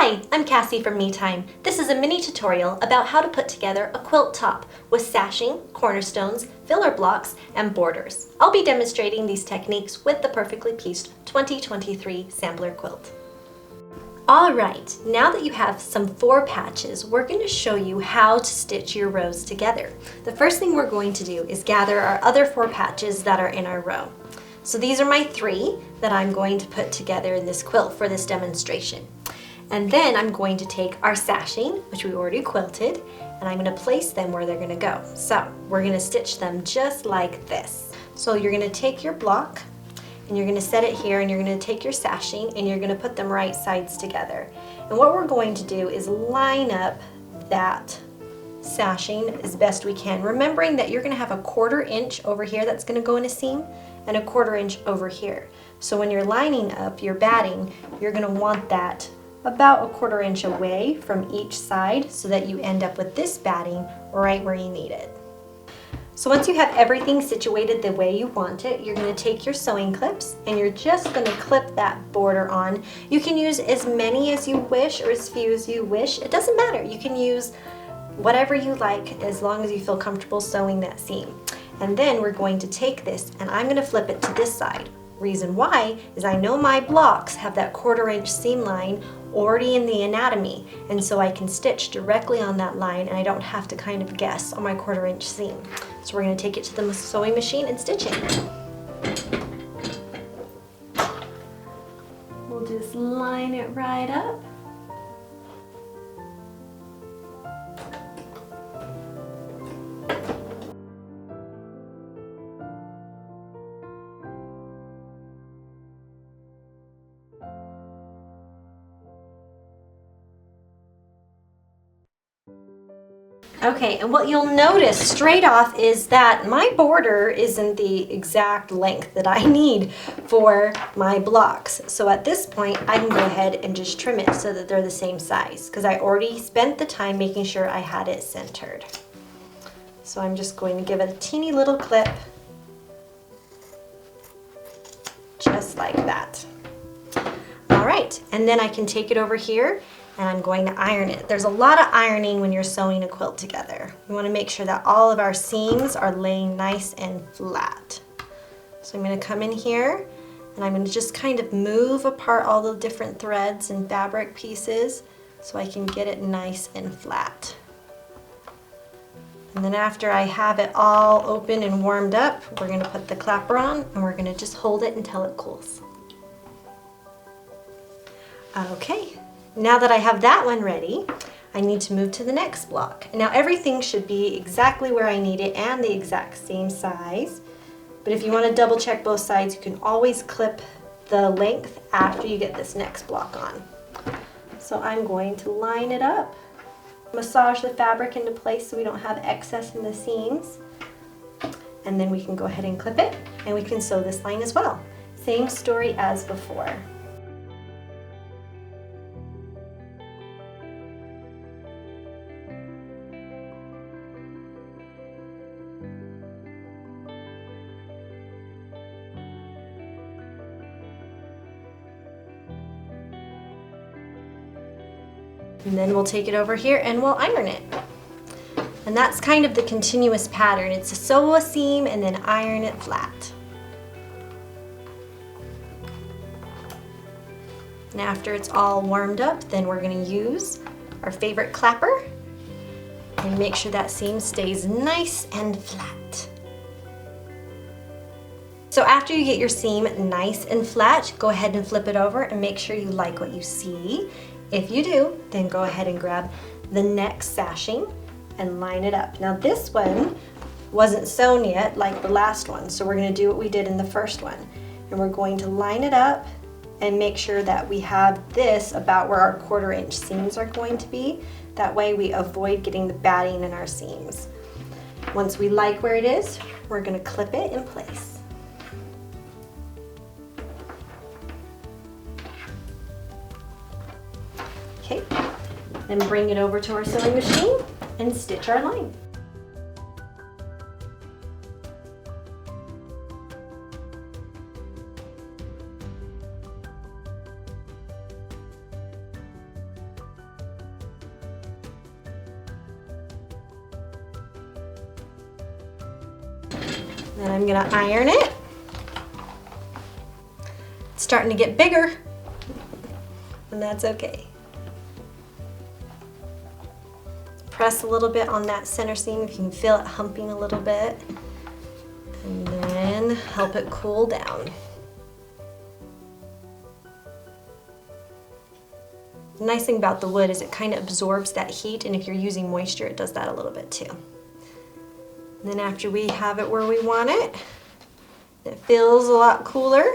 Hi, I'm Cassie from Me Time. This is a mini tutorial about how to put together a quilt top with sashing, cornerstones, filler blocks, and borders. I'll be demonstrating these techniques with the Perfectly Pieced 2023 Sampler Quilt. Alright, now that you have some 4 patches, we're going to show you how to stitch your rows together. The first thing we're going to do is gather our other 4 patches that are in our row. So these are my 3 that I'm going to put together in this quilt for this demonstration. And then I'm going to take our sashing, which we already quilted, and I'm going to place them where they're going to go. So we're going to stitch them just like this. So you're going to take your block and you're going to set it here, and you're going to take your sashing and you're going to put them right sides together. And what we're going to do is line up that sashing as best we can, remembering that you're going to have a 1/4 inch over here that's going to go in a seam and a 1/4 inch over here. So when you're lining up your batting, you're going to want that about a 1/4 inch away from each side so that you end up with this batting right where you need it. So once you have everything situated the way you want it, you're going to take your sewing clips and you're just going to clip that border on. You can use as many as you wish or as few as you wish. It doesn't matter. You can use whatever you like as long as you feel comfortable sewing that seam. And then we're going to take this and I'm going to flip it to this side. Reason why is I know my blocks have that 1/4 inch seam line already in the anatomy, and so I can stitch directly on that line and I don't have to kind of guess on my 1/4 inch seam. So we're going to take it to the sewing machine and stitch it. We'll just line it right up. Okay, and what you'll notice straight off is that my border isn't the exact length that I need for my blocks. So at this point, I can go ahead and just trim it so that they're the same size, because I already spent the time making sure I had it centered. So I'm just going to give it a teeny little clip, just like that. All right, and then I can take it over here and I'm going to iron it. There's a lot of ironing when you're sewing a quilt together. We want to make sure that all of our seams are laying nice and flat. So I'm going to come in here and I'm going to just kind of move apart all the different threads and fabric pieces so I can get it nice and flat. And then after I have it all open and warmed up, we're going to put the clapper on and we're going to just hold it until it cools. Okay. Now that I have that one ready, I need to move to the next block. Now everything should be exactly where I need it and the exact same size. But if you want to double check both sides, you can always clip the length after you get this next block on. So I'm going to line it up, massage the fabric into place so we don't have excess in the seams. And then we can go ahead and clip it and we can sew this line as well. Same story as before. And then we'll take it over here and we'll iron it. And that's kind of the continuous pattern. It's to sew a seam and then iron it flat. And after it's all warmed up, then we're going to use our favorite clapper and make sure that seam stays nice and flat. So after you get your seam nice and flat, go ahead and flip it over and make sure you like what you see. If you do, then go ahead and grab the next sashing and line it up. Now this one wasn't sewn yet like the last one, so we're going to do what we did in the first one. And we're going to line it up and make sure that we have this about where our 1/4 inch seams are going to be. That way we avoid getting the batting in our seams. Once we like where it is, we're going to clip it in place. Okay, then bring it over to our sewing machine and stitch our line. Then I'm gonna iron it. It's starting to get bigger, and that's okay. Press a little bit on that center seam if you can feel it humping a little bit, and then help it cool down. The nice thing about the wood is it kind of absorbs that heat, and if you're using moisture, it does that a little bit too. And then after we have it where we want it, it feels a lot cooler,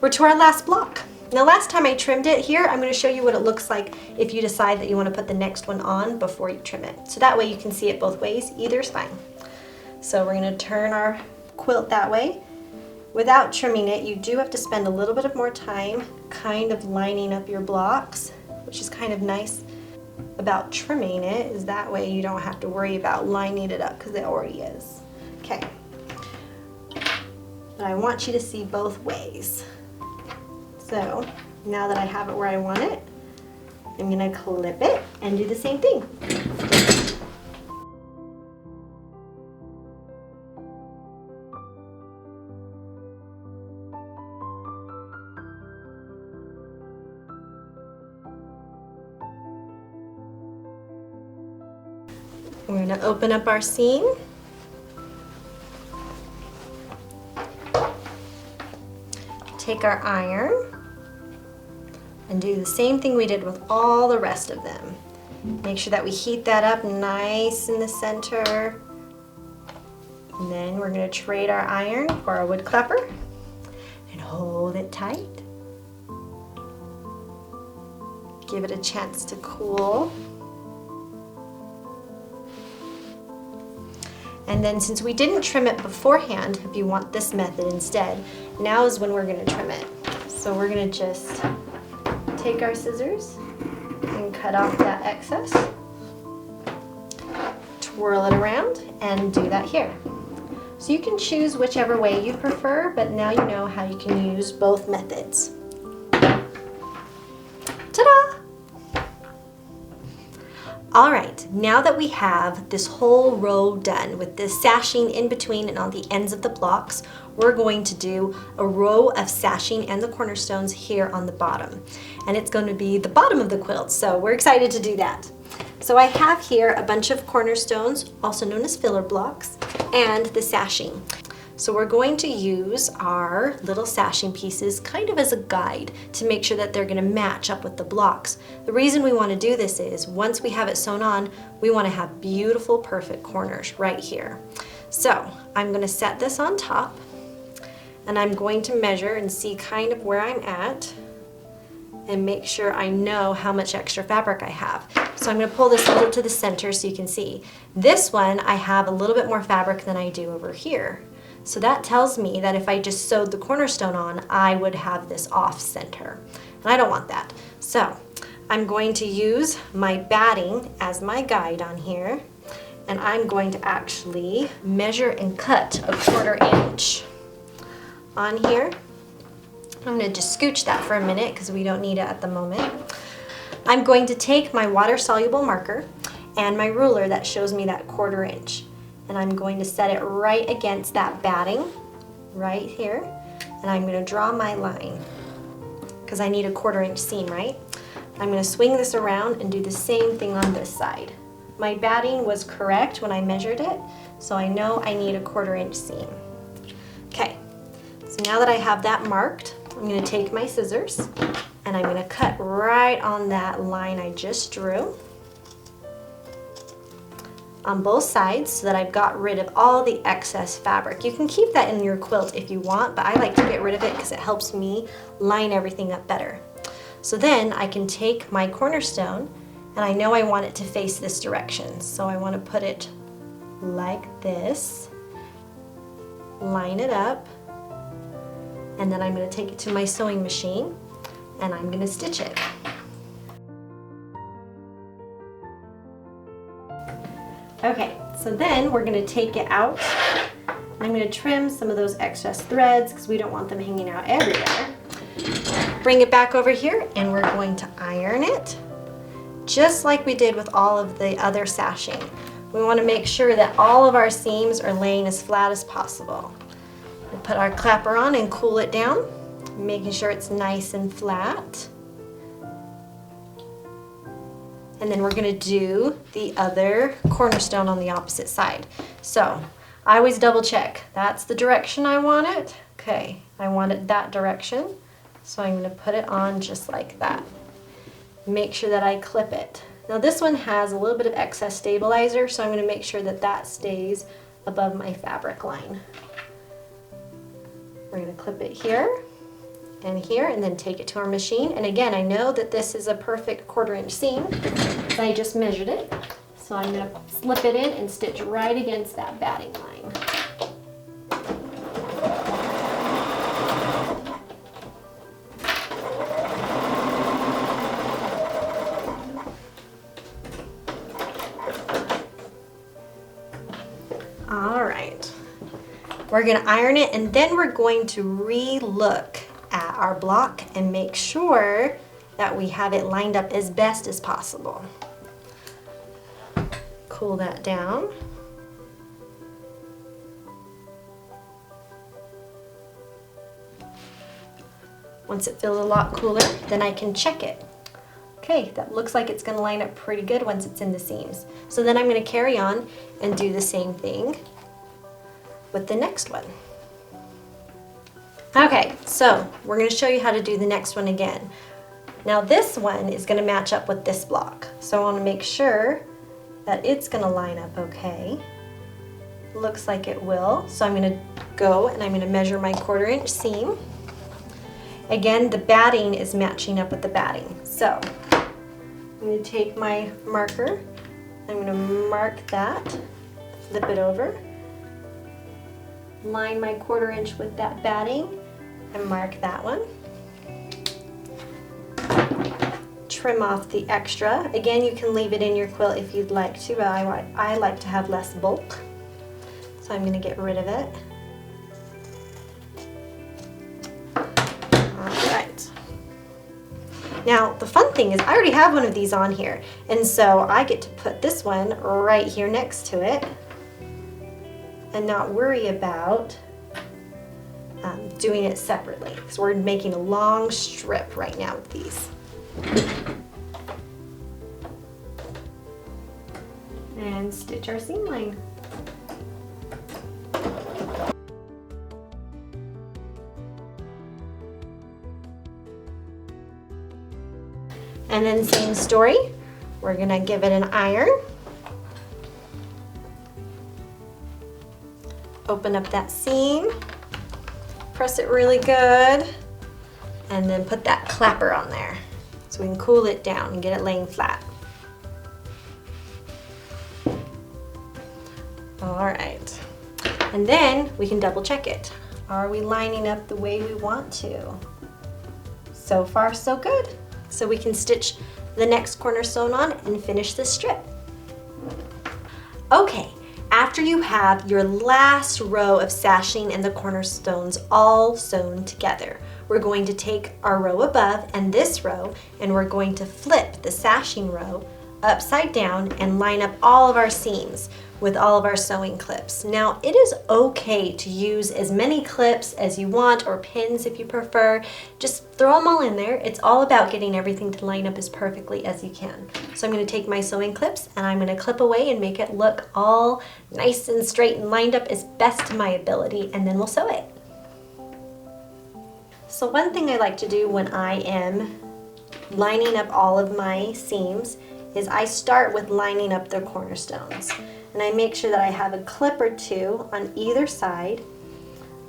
we're to our last block. Now last time I trimmed it here, I'm going to show you what it looks like if you decide that you want to put the next one on before you trim it. So that way you can see it both ways, either is fine. So we're going to turn our quilt that way. Without trimming it, you do have to spend a little bit of more time kind of lining up your blocks, which is kind of nice about trimming it, is that way you don't have to worry about lining it up because it already is. Okay. But I want you to see both ways. So now that I have it where I want it, I'm going to clip it and do the same thing. We're going to open up our seam. Take our iron and do the same thing we did with all the rest of them. Make sure that we heat that up nice in the center. And then we're going to trade our iron for our wood clapper and hold it tight. Give it a chance to cool. And then since we didn't trim it beforehand, if you want this method instead, now is when we're going to trim it. So we're going to just take our scissors and cut off that excess, twirl it around, and do that here. So you can choose whichever way you prefer, but now you know how you can use both methods. Ta-da! All right, now that we have this whole row done with this sashing in between and on the ends of the blocks, we're going to do a row of sashing and the cornerstones here on the bottom. And it's going to be the bottom of the quilt, so we're excited to do that. So I have here a bunch of cornerstones, also known as filler blocks, and the sashing. So we're going to use our little sashing pieces kind of as a guide to make sure that they're going to match up with the blocks. The reason we want to do this is once we have it sewn on, we want to have beautiful, perfect corners right here. So I'm going to set this on top, and I'm going to measure and see kind of where I'm at and make sure I know how much extra fabric I have. So I'm going to pull this a little to the center so you can see. This one I have a little bit more fabric than I do over here. So that tells me that if I just sewed the cornerstone on, I would have this off center. And I don't want that. So I'm going to use my batting as my guide on here. And I'm going to actually measure and cut a 1/4 inch on here. I'm going to just scooch that for a minute because we don't need it at the moment. I'm going to take my water-soluble marker and my ruler that shows me that 1/4 inch. And I'm going to set it right against that batting, right here. And I'm going to draw my line, because I need a 1/4 inch seam, right? I'm going to swing this around and do the same thing on this side. My batting was correct when I measured it, so I know I need a 1/4 inch seam. Okay, so now that I have that marked, I'm going to take my scissors and I'm going to cut right on that line I just drew on both sides so that I've got rid of all the excess fabric. You can keep that in your quilt if you want, but I like to get rid of it because it helps me line everything up better. So then I can take my cornerstone, and I know I want it to face this direction. So I want to put it like this, line it up, and then I'm going to take it to my sewing machine and I'm going to stitch it. Okay, so then we're going to take it out. I'm going to trim some of those excess threads because we don't want them hanging out everywhere. Bring it back over here and we're going to iron it just like we did with all of the other sashing. We want to make sure that all of our seams are laying as flat as possible. We'll put our clapper on and cool it down, making sure it's nice and flat. And then we're going to do the other cornerstone on the opposite side. So I always double check. That's the direction I want it. Okay, I want it that direction. So I'm going to put it on just like that. Make sure that I clip it. Now this one has a little bit of excess stabilizer, so I'm going to make sure that that stays above my fabric line. We're going to clip it here and then take it to our machine. And again, I know that this is a perfect 1/4 inch seam, so I just measured it. So I'm going to slip it in and stitch right against that batting line. All right, we're going to iron it, and then we're going to re-look at our block and make sure that we have it lined up as best as possible. Cool that down. Once it feels a lot cooler, then I can check it. Okay, that looks like it's going to line up pretty good once it's in the seams. So then I'm going to carry on and do the same thing with the next one. Okay, so we're going to show you how to do the next one again. Now this one is going to match up with this block. So I want to make sure that it's going to line up okay. Looks like it will. So I'm going to go and I'm going to measure my 1/4 inch seam. Again, the batting is matching up with the batting. So I'm going to take my marker, I'm going to mark that, flip it over, line my 1/4 inch with that batting, and mark that one. Trim off the extra. Again, you can leave it in your quilt if you'd like to, but I like to have less bulk. So I'm going to get rid of it. Alright. Now, the fun thing is I already have one of these on here, and so I get to put this one right here next to it and not worry about doing it separately, because we're making a long strip right now with these. And stitch our seam line. And then same story, we're gonna give it an iron. Open up that seam, press it really good, and then put that clapper on there so we can cool it down and get it laying flat. All right, and then we can double check it. Are we lining up the way we want to? So far, so good. So we can stitch the next cornerstone on and finish this strip. Okay, after you have your last row of sashing and the cornerstones all sewn together, we're going to take our row above and this row, and we're going to flip the sashing row upside down and line up all of our seams with all of our sewing clips. Now, it is okay to use as many clips as you want, or pins if you prefer. Just throw them all in there. It's all about getting everything to line up as perfectly as you can. So I'm going to take my sewing clips and I'm going to clip away and make it look all nice and straight and lined up as best to my ability, and then we'll sew it. So one thing I like to do when I am lining up all of my seams is I start with lining up the cornerstones. And I make sure that I have a clip or two on either side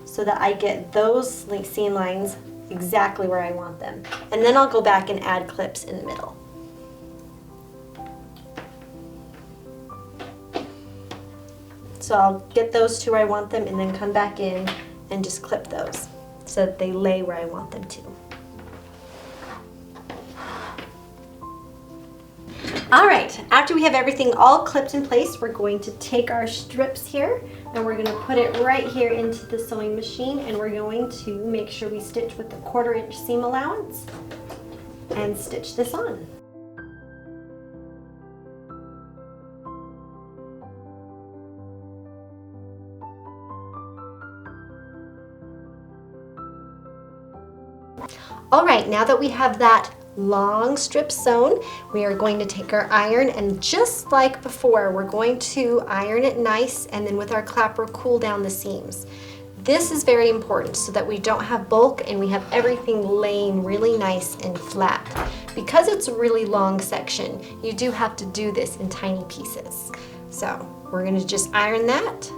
so that I get those seam lines exactly where I want them. And then I'll go back and add clips in the middle. So I'll get those to where I want them and then come back in and just clip those so that they lay where I want them to. All right, after we have everything all clipped in place, we're going to take our strips here and we're going to put it right here into the sewing machine, and we're going to make sure we stitch with the 1/4 inch seam allowance and stitch this on. All right, now that we have that long strip sewn, we are going to take our iron, and just like before, we're going to iron it nice, and then with our clapper cool down the seams. This is very important so that we don't have bulk and we have everything laying really nice and flat. Because it's a really long section, you do have to do this in tiny pieces. So we're going to just iron that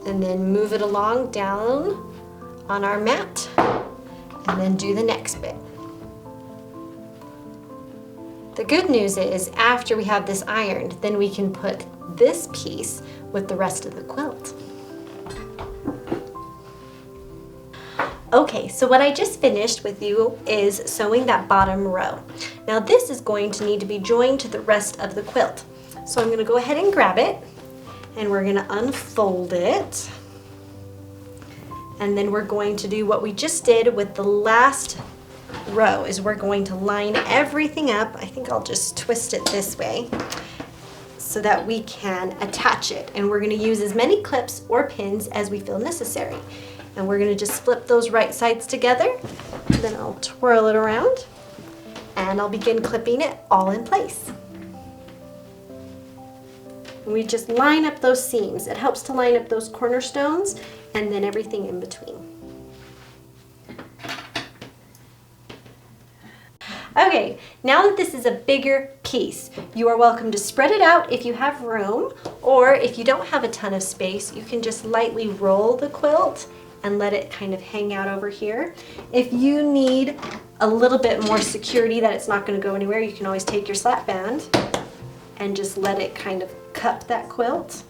and then move it along down on our mat and then do the next bit. The good news is after we have this ironed, then we can put this piece with the rest of the quilt. Okay, so what I just finished with you is sewing that bottom row. Now this is going to need to be joined to the rest of the quilt. So I'm going to go ahead and grab it, and we're going to unfold it. And then we're going to do what we just did with the last row, is we're going to line everything up. I think I'll just twist it this way so that we can attach it. And we're going to use as many clips or pins as we feel necessary. And we're going to just flip those right sides together, then I'll twirl it around, and I'll begin clipping it all in place. And we just line up those seams. It helps to line up those cornerstones and then everything in between. Okay, now that this is a bigger piece, you are welcome to spread it out if you have room, or if you don't have a ton of space, you can just lightly roll the quilt and let it kind of hang out over here. If you need a little bit more security that it's not going to go anywhere, you can always take your slap band and just let it kind of cup that quilt.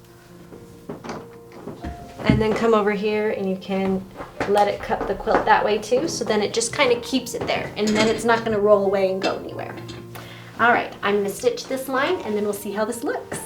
And then come over here and you can let it cup the quilt that way too, so then it just kind of keeps it there, and then it's not going to roll away and go anywhere. All right, I'm going to stitch this line and then we'll see how this looks.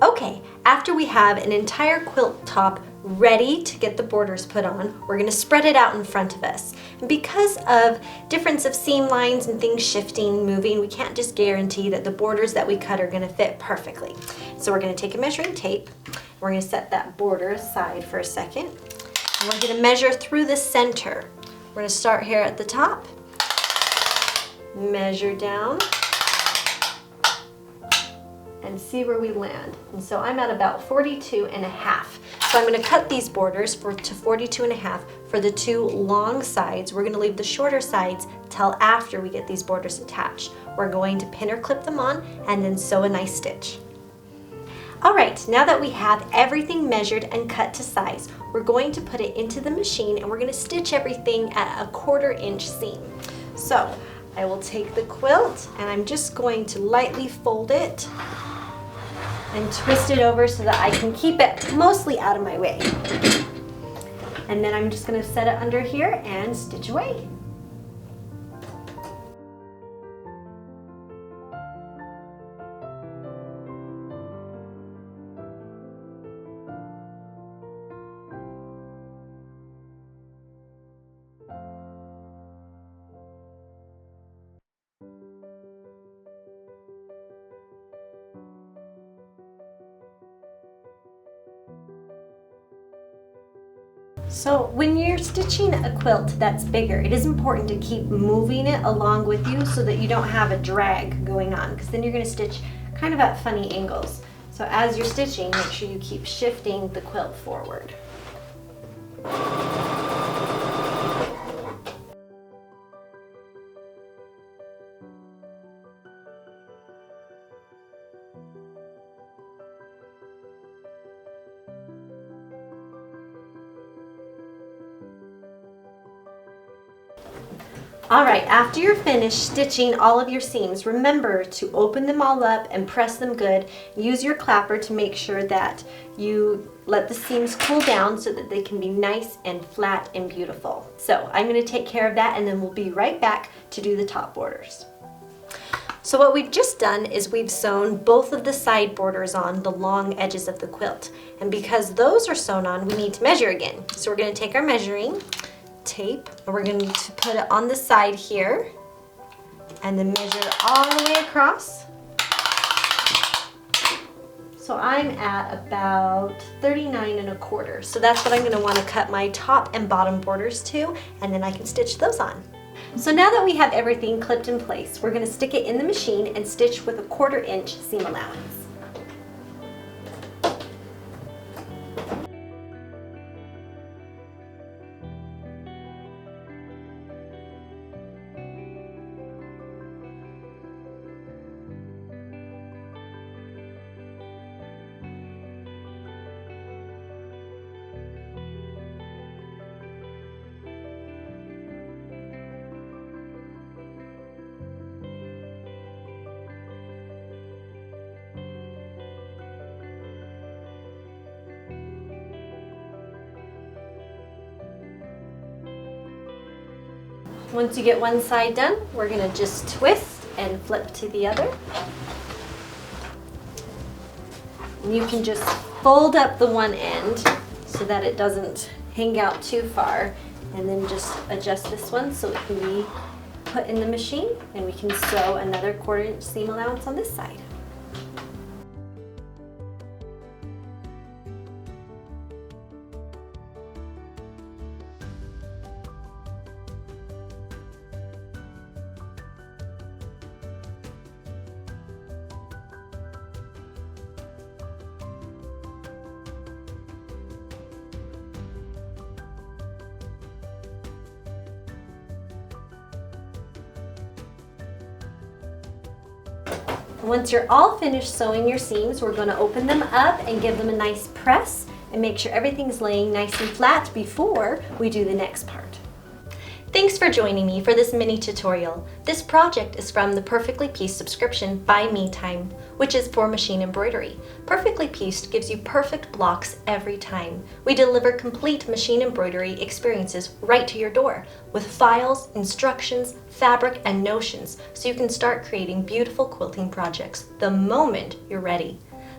Okay, after we have an entire quilt top ready to get the borders put on, we're going to spread it out in front of us. And because of difference of seam lines and things shifting, moving, we can't just guarantee that the borders that we cut are going to fit perfectly. So we're going to take a measuring tape. We're going to set that border aside for a second. And we're going to measure through the center. We're going to start here at the top, measure down, and see where we land. And so I'm at about 42 and a half. So I'm going to cut these borders to 42 and a half for the two long sides. We're going to leave the shorter sides till after we get these borders attached. We're going to pin or clip them on and then sew a nice stitch. All right, now that we have everything measured and cut to size, we're going to put it into the machine and we're going to stitch everything at a 1/4 inch seam. So I will take the quilt and I'm just going to lightly fold it and twist it over so that I can keep it mostly out of my way. And then I'm just going to set it under here and stitch away. So when you're stitching a quilt that's bigger, it is important to keep moving it along with you so that you don't have a drag going on, because then you're going to stitch kind of at funny angles. So as you're stitching, make sure you keep shifting the quilt forward. All right, after you're finished stitching all of your seams, remember to open them all up and press them good. Use your clapper to make sure that you let the seams cool down so that they can be nice and flat and beautiful. So I'm going to take care of that and then we'll be right back to do the top borders. So what we've just done is we've sewn both of the side borders on the long edges of the quilt. And because those are sewn on, we need to measure again. So we're going to take our measuring tape and we're going to put it on the side here and then measure all the way across So I'm at about 39 1/4. So that's what I'm going to want to cut my top and bottom borders to, and then I can stitch those on. So now that we have everything clipped in place, we're going to stick it in the machine and stitch with a 1/4 inch seam allowance. Once you get one side done, we're going to just twist and flip to the other. And you can just fold up the one end so that it doesn't hang out too far, and then just adjust this one so it can be put in the machine, and we can sew another 1/4 inch seam allowance on this side. Once you're all finished sewing your seams, we're going to open them up and give them a nice press and make sure everything's laying nice and flat before we do the next part. Thanks for joining me for this mini tutorial. This project is from the Perfectly Pieced subscription by MeTime, which is for machine embroidery. Perfectly Pieced gives you perfect blocks every time. We deliver complete machine embroidery experiences right to your door with files, instructions, fabric, and notions, so you can start creating beautiful quilting projects the moment you're ready.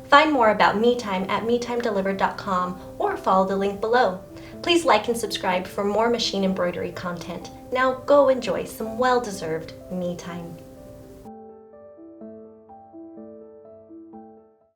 Find more about MeTime at metimedelivered.com or follow the link below. Please like and subscribe for more machine embroidery content. Now go enjoy some well-deserved me time.